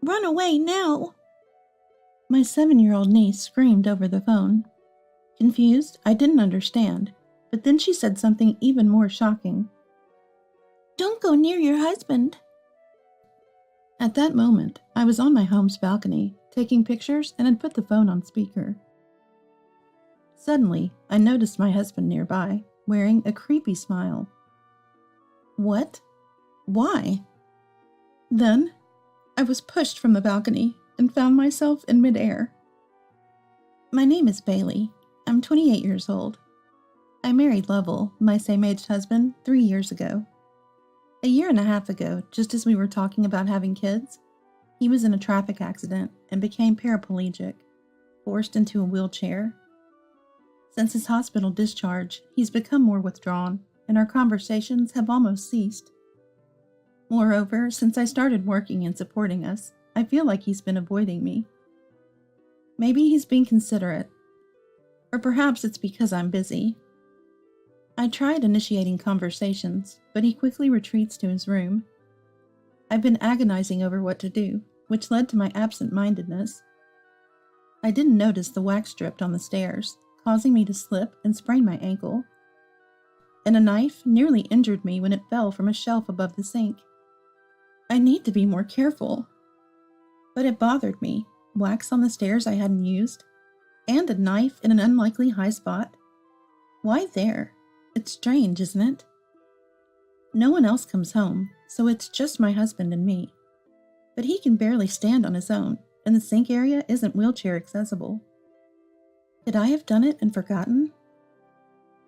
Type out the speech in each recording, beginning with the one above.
Run away now! My 7-year-old niece screamed over the phone. Confused, I didn't understand, but then she said something even more shocking. Don't go near your husband. At that moment, I was on my home's balcony, taking pictures, and had put the phone on speaker. Suddenly, I noticed my husband nearby, wearing a creepy smile. What? Why? Then, I was pushed from the balcony and found myself in midair. My name is Bailey. I'm 28 years old. I married Lovell, my same-aged husband, 3 years ago. A year and a half ago, just as we were talking about having kids, he was in a traffic accident and became paraplegic, forced into a wheelchair. Since his hospital discharge, he's become more withdrawn, and our conversations have almost ceased. Moreover, since I started working and supporting us, I feel like he's been avoiding me. Maybe he's being considerate, or perhaps it's because I'm busy. I tried initiating conversations, but he quickly retreats to his room. I've been agonizing over what to do, which led to my absent-mindedness. I didn't notice the wax strip on the stairs, causing me to slip and sprain my ankle. And a knife nearly injured me when it fell from a shelf above the sink. I need to be more careful. But it bothered me, wax on the stairs I hadn't used, and a knife in an unlikely high spot. Why there? It's strange, isn't it? No one else comes home, so it's just my husband and me. But he can barely stand on his own, and the sink area isn't wheelchair accessible. Could I have done it and forgotten?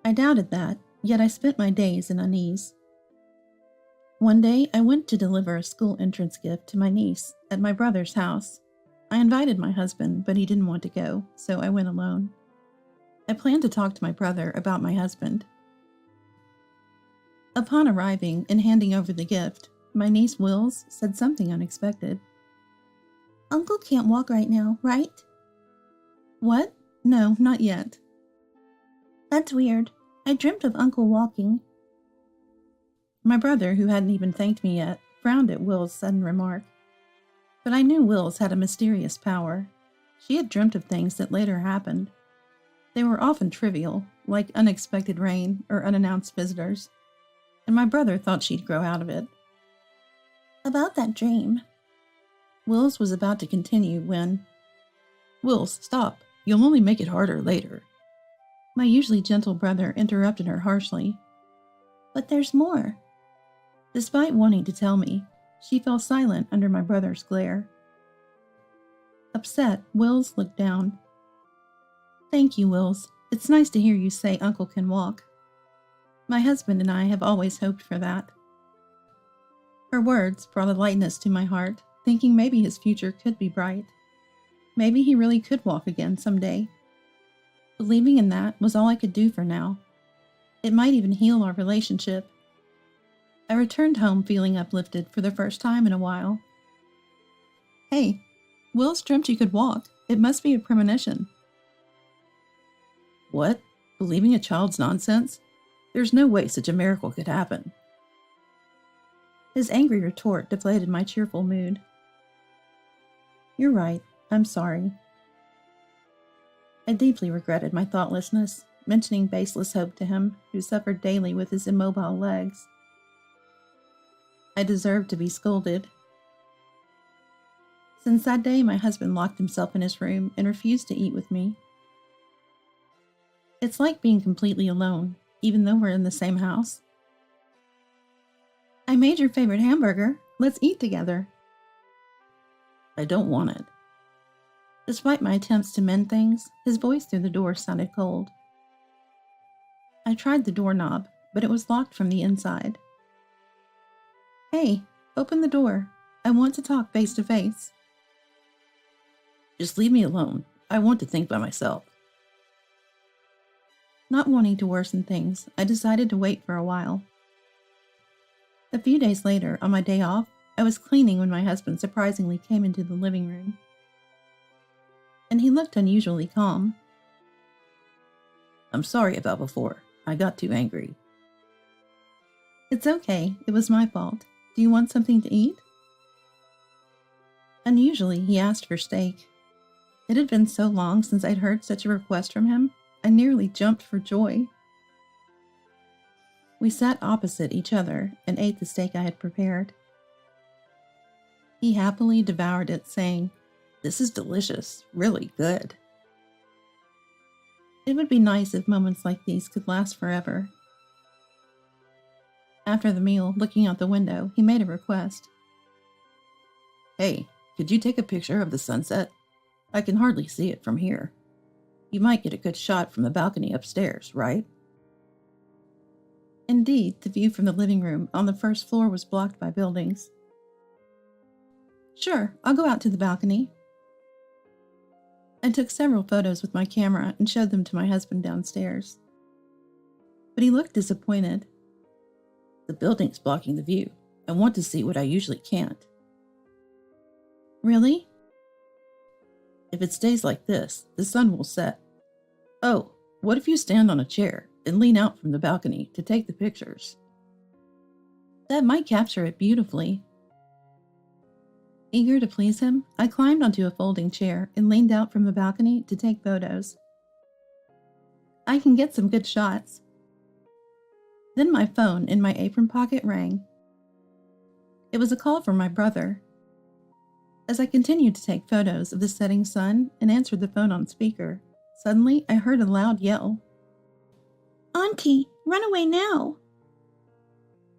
I doubted that, yet I spent my days in unease. One day, I went to deliver a school entrance gift to my niece at my brother's house. I invited my husband, but he didn't want to go, so I went alone. I planned to talk to my brother about my husband. Upon arriving and handing over the gift, my niece Wills said something unexpected. Uncle can't walk right now, right? What? No, not yet. That's weird. I dreamt of Uncle walking. My brother, who hadn't even thanked me yet, frowned at Will's sudden remark. But I knew Will's had a mysterious power. She had dreamt of things that later happened. They were often trivial, like unexpected rain or unannounced visitors, and my brother thought she'd grow out of it. About that dream. Wills was about to continue when... Wills, stop. You'll only make it harder later. My usually gentle brother interrupted her harshly. But there's more. Despite wanting to tell me, she fell silent under my brother's glare. Upset, Wills looked down. Thank you, Wills. It's nice to hear you say Uncle can walk. My husband and I have always hoped for that. Her words brought a lightness to my heart, thinking maybe his future could be bright. Maybe he really could walk again someday. Believing in that was all I could do for now. It might even heal our relationship. I returned home feeling uplifted for the first time in a while. Hey, Wills dreamt you could walk. It must be a premonition. What? Believing a child's nonsense? There's no way such a miracle could happen. His angry retort deflated my cheerful mood. You're right. I'm sorry. I deeply regretted my thoughtlessness, mentioning baseless hope to him, who suffered daily with his immobile legs. I deserved to be scolded. Since that day, my husband locked himself in his room and refused to eat with me. It's like being completely alone, even though we're in the same house. I made your favorite hamburger. Let's eat together. I don't want it. Despite my attempts to mend things, his voice through the door sounded cold. I tried the doorknob, but it was locked from the inside. Hey, open the door. I want to talk face to face. Just leave me alone. I want to think by myself. Not wanting to worsen things, I decided to wait for a while. A few days later, on my day off, I was cleaning when my husband surprisingly came into the living room. And he looked unusually calm. I'm sorry about before. I got too angry. It's okay. It was my fault. Do you want something to eat? A Unusually, he asked for steak. It had been so long since I'd heard such a request from him, I nearly jumped for joy. We sat opposite each other and ate the steak I had prepared. He happily devoured it, saying, "This is delicious, really good." It would be nice if moments like these could last forever. After the meal, looking out the window, he made a request. "Hey, could you take a picture of the sunset? I can hardly see it from here. You might get a good shot from the balcony upstairs, right?" Indeed, the view from the living room on the first floor was blocked by buildings. "Sure, I'll go out to the balcony." I took several photos with my camera and showed them to my husband downstairs. But he looked disappointed. "The building's blocking the view. I want to see what I usually can't." "Really?" "If it stays like this, the sun will set. Oh, what if you stand on a chair and lean out from the balcony to take the pictures?" "That might capture it beautifully." Eager to please him, I climbed onto a folding chair and leaned out from the balcony to take photos. "I can get some good shots." Then my phone in my apron pocket rang. It was a call from my brother. As I continued to take photos of the setting sun and answered the phone on speaker, suddenly I heard a loud yell. "Auntie, run away now!"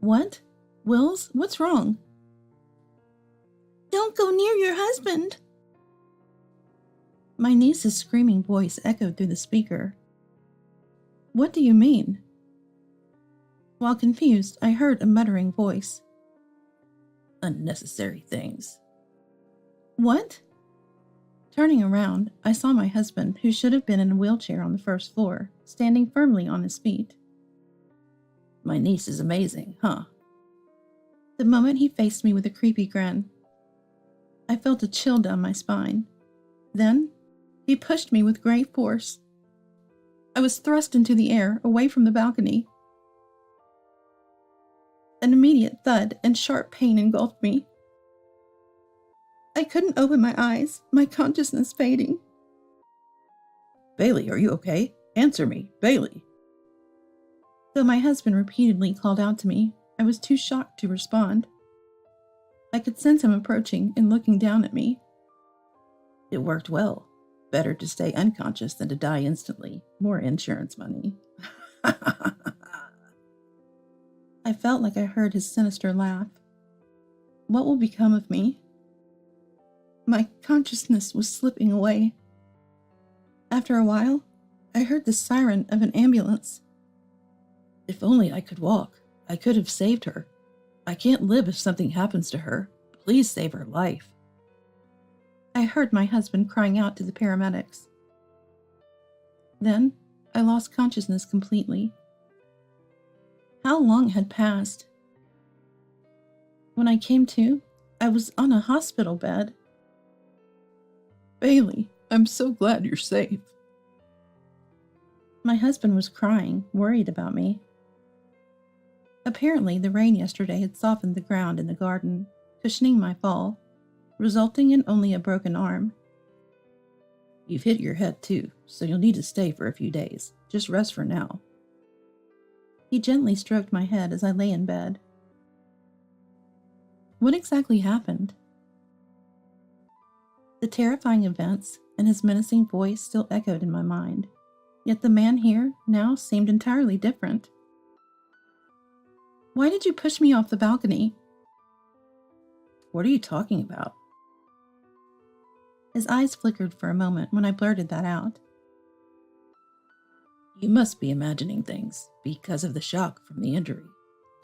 "What? Wills, what's wrong?" "Don't go near your husband!" My niece's screaming voice echoed through the speaker. "What do you mean?" While confused, I heard a muttering voice. "Unnecessary things." "What?" Turning around, I saw my husband, who should have been in a wheelchair on the first floor, standing firmly on his feet. "My niece is amazing, huh?" The moment he faced me with a creepy grin, I felt a chill down my spine. Then, he pushed me with great force. I was thrust into the air, away from the balcony. An immediate thud and sharp pain engulfed me. I couldn't open my eyes, my consciousness fading. "Bailey, are you okay? Answer me, Bailey." Though my husband repeatedly called out to me, I was too shocked to respond. I could sense him approaching and looking down at me. "It worked well. Better to stay unconscious than to die instantly. More insurance money." I felt like I heard his sinister laugh. What will become of me? My consciousness was slipping away. After a while, I heard the siren of an ambulance. "If only I could walk. I could have saved her. I can't live if something happens to her. Please save her life." I heard my husband crying out to the paramedics. Then, I lost consciousness completely. How long had passed? When I came to, I was on a hospital bed. "Bailey, I'm so glad you're safe." My husband was crying, worried about me. Apparently, the rain yesterday had softened the ground in the garden, cushioning my fall, resulting in only a broken arm. "You've hit your head too, so you'll need to stay for a few days. Just rest for now." He gently stroked my head as I lay in bed. What exactly happened? The terrifying events and his menacing voice still echoed in my mind, yet the man here now seemed entirely different. "Why did you push me off the balcony?" "What are you talking about?" His eyes flickered for a moment when I blurted that out. "You must be imagining things because of the shock from the injury.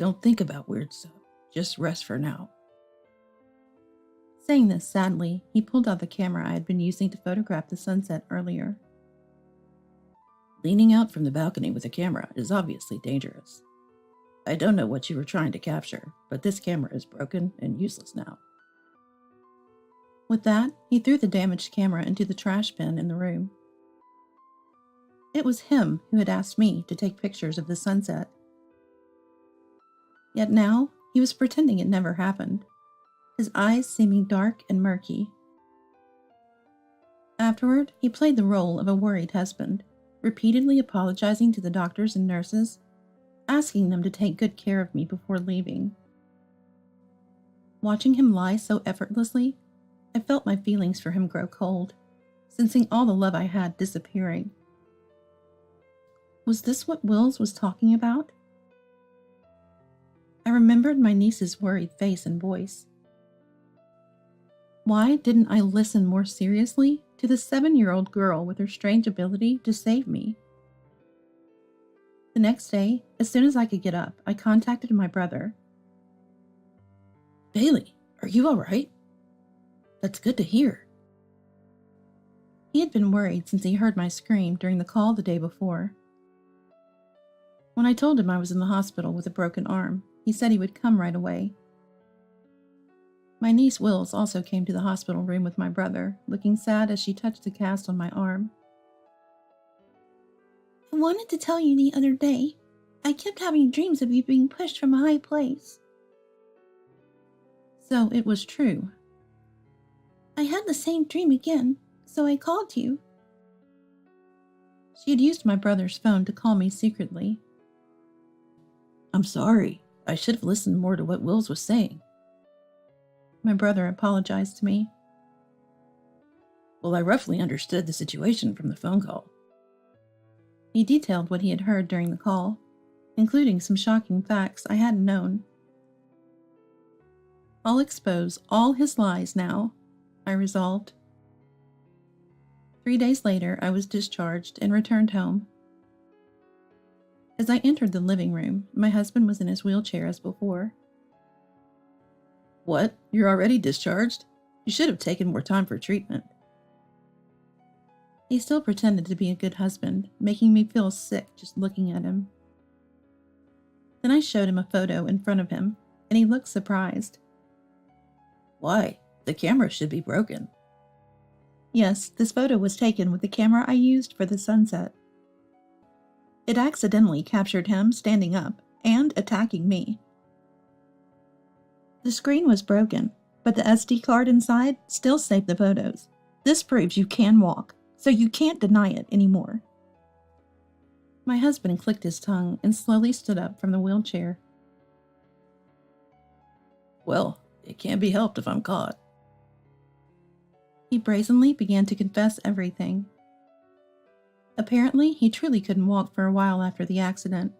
Don't think about weird stuff. Just rest for now." Saying this sadly, he pulled out the camera I had been using to photograph the sunset earlier. "Leaning out from the balcony with a camera is obviously dangerous. I don't know what you were trying to capture, but this camera is broken and useless now." With that, he threw the damaged camera into the trash bin in the room. It was him who had asked me to take pictures of the sunset. Yet now, he was pretending it never happened, his eyes seeming dark and murky, Afterward, he played the role of a worried husband, repeatedly apologizing to the doctors and nurses, asking them to take good care of me before leaving. Watching him lie so effortlessly, I felt my feelings for him grow cold, sensing all the love I had disappearing. Was this what Wills was talking about? I remembered my niece's worried face and voice. Why didn't I listen more seriously to the 7-year-old girl with her strange ability to save me? The next day, as soon as I could get up, I contacted my brother. Bailey, are you all right? That's good to hear. He had been worried since he heard my scream during the call the day before. When I told him I was in the hospital with a broken arm, he said he would come right away. My niece Wills also came to the hospital room with my brother, looking sad as she touched the cast on my arm. I wanted to tell you the other day. I kept having dreams of you being pushed from a high place. So it was true. I had the same dream again, so I called you. She had used my brother's phone to call me secretly. I'm sorry. I should have listened more to what Wills was saying. My brother apologized to me. Well, I roughly understood the situation from the phone call. He detailed what he had heard during the call, including some shocking facts I hadn't known. I'll expose all his lies now, I resolved. 3 days later, I was discharged and returned home. As I entered the living room, my husband was in his wheelchair as before. What? You're already discharged? You should have taken more time for treatment. He still pretended to be a good husband, making me feel sick just looking at him. Then I showed him a photo in front of him, and he looked surprised. Why? The camera should be broken. Yes, this photo was taken with the camera I used for the sunset. It accidentally captured him standing up and attacking me. The screen was broken, but the SD card inside still saved the photos. This proves you can walk, so you can't deny it anymore. My husband clicked his tongue and slowly stood up from the wheelchair. Well, it can't be helped if I'm caught. He brazenly began to confess everything. Apparently, he truly couldn't walk for a while after the accident,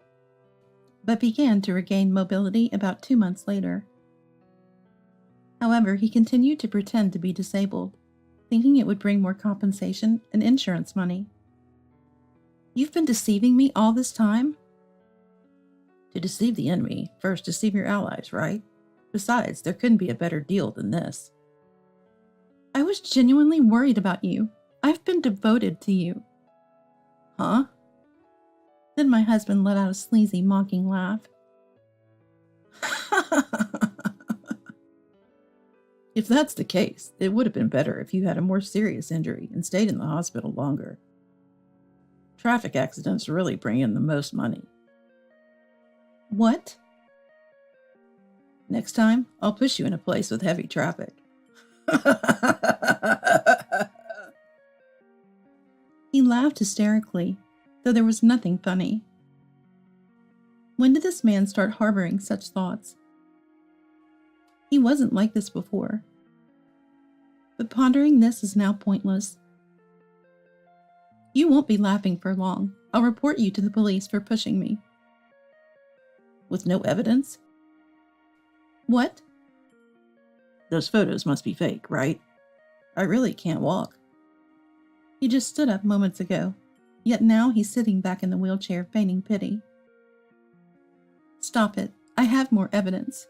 but began to regain mobility about 2 months later. However, he continued to pretend to be disabled, thinking it would bring more compensation and insurance money. You've been deceiving me all this time? To deceive the enemy, first deceive your allies, right? Besides, there couldn't be a better deal than this. I was genuinely worried about you. I've been devoted to you. Huh? Then my husband let out a sleazy, mocking laugh. If that's the case, it would have been better if you had a more serious injury and stayed in the hospital longer. Traffic accidents really bring in the most money. What? Next time, I'll push you in a place with heavy traffic. He laughed hysterically, though there was nothing funny. When did this man start harboring such thoughts? He wasn't like this before. But pondering this is now pointless. You won't be laughing for long. I'll report you to the police for pushing me. With no evidence? What? Those photos must be fake, right? I really can't walk. He just stood up moments ago, yet now he's sitting back in the wheelchair feigning pity. Stop it. I have more evidence.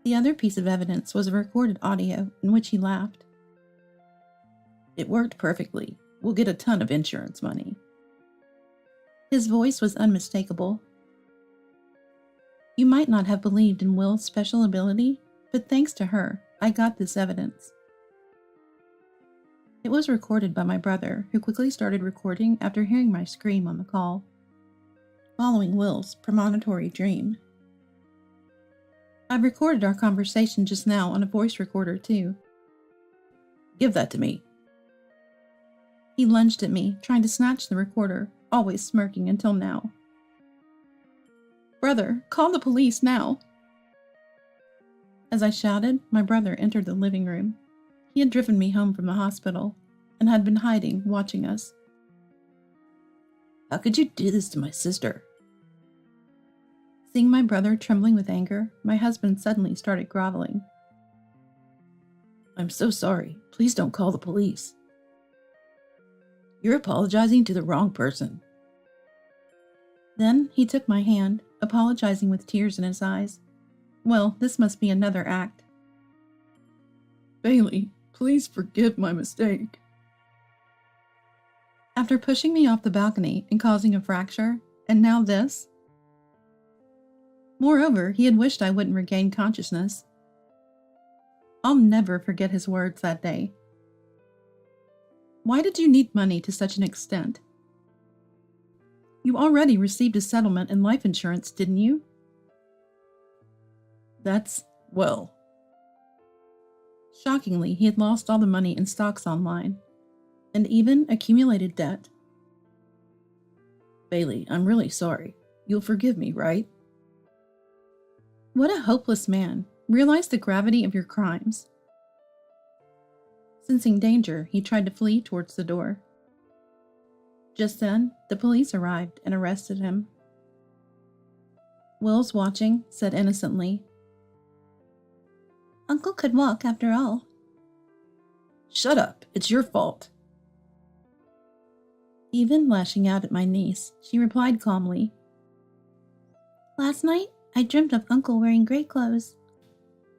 The other piece of evidence was a recorded audio in which he laughed. It worked perfectly. We'll get a ton of insurance money. His voice was unmistakable. You might not have believed in Will's special ability, but thanks to her, I got this evidence. It was recorded by my brother, who quickly started recording after hearing my scream on the call, following Will's premonitory dream. I've recorded our conversation just now on a voice recorder, too. Give that to me. He lunged at me, trying to snatch the recorder, always smirking until now. "Brother, call the police now!" As I shouted, my brother entered the living room. He had driven me home from the hospital and had been hiding, watching us. "How could you do this to my sister?" Seeing my brother trembling with anger, my husband suddenly started groveling. "I'm so sorry. Please don't call the police. You're apologizing to the wrong person." Then he took my hand, apologizing with tears in his eyes. Well, this must be another act. "Bailey, please forgive my mistake." After pushing me off the balcony and causing a fracture, and now this? Moreover, he had wished I wouldn't regain consciousness. I'll never forget his words that day. "Why did you need money to such an extent? You already received a settlement in life insurance, didn't you?" Well, Shockingly, he had lost all the money in stocks online, and even accumulated debt. Bailey, I'm really sorry. You'll forgive me, right? What a hopeless man. Realize the gravity of your crimes. Sensing danger, he tried to flee towards the door. Just then, the police arrived and arrested him. Will's watching, said innocently, "Uncle could walk after all." Shut up. It's your fault. Even lashing out at my niece, she replied calmly, "Last night, I dreamt of Uncle wearing gray clothes,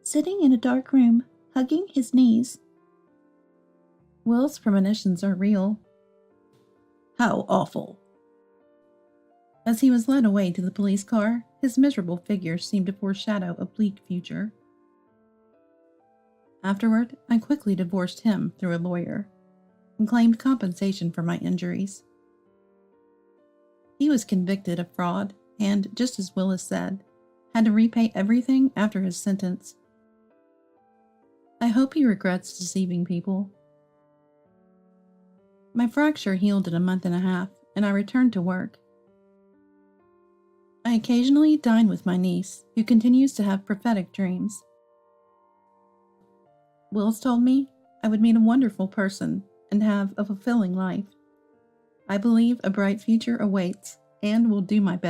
sitting in a dark room, hugging his knees." Will's premonitions are real. How awful. As he was led away to the police car, his miserable figure seemed to foreshadow a bleak future. Afterward, I quickly divorced him through a lawyer and claimed compensation for my injuries. He was convicted of fraud and, just as Willis said, had to repay everything after his sentence. I hope he regrets deceiving people. My fracture healed in a month and a half, and I returned to work. I occasionally dine with my niece, who continues to have prophetic dreams. Wills told me I would meet a wonderful person and have a fulfilling life. I believe a bright future awaits and will do my best.